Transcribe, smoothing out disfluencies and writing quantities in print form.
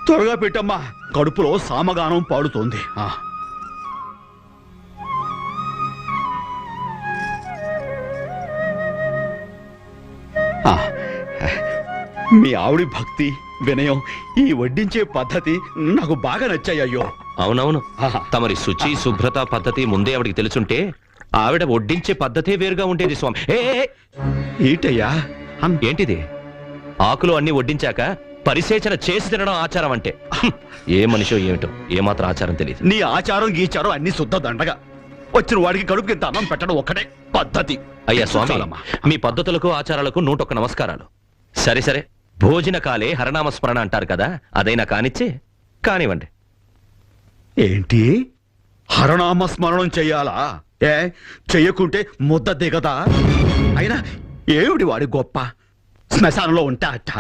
త్వరగా పెట్టమ్మా, కడుపులో సామగానం పాడుతోంది. మీ ఆవిడి భక్తి వినయం, ఈ వడ్డించే పద్ధతి నాకు బాగా నచ్చాయి. అయ్యో అవునవును, తమరి శుచి శుభ్రత పద్ధతి ముందే ఆవిడికి తెలుసుంటే ఆవిడ వడ్డించే పద్ధతే వేరుగా ఉండేది స్వామి. ఏంటయ్యా ఏంటిది? ఆకులు అన్ని వడ్డించాక పరిసేచన చేసి తినడం ఆచారం అంటే? ఏ మనిషో ఏమిటో, ఏమాత్రం ఆచారం తెలియదు. నీ ఆచారం గీచారం అన్ని శుద్ధ దండగా. వచ్చిన వాడికి కడుపుకి ఇంత అన్నం పెట్టడం ఒక్కటే పద్ధతి. అయ్యా స్వామి, మీ పద్ధతులకు ఆచారాలకు 101 నమస్కారాలు. సరే సరే, భోజన కాలే హరనామస్మరణ అంటారు కదా, అదైనా కానిచ్చే కానివ్వండి. ఏంటి హరనామ స్మరణం చెయ్యాలా? చెయ్యకుంటే ముద్ద దిగదా? అయినా ఏమిటి వాడి గొప్ప? శ్మశానంలో ఉంటా అట్ట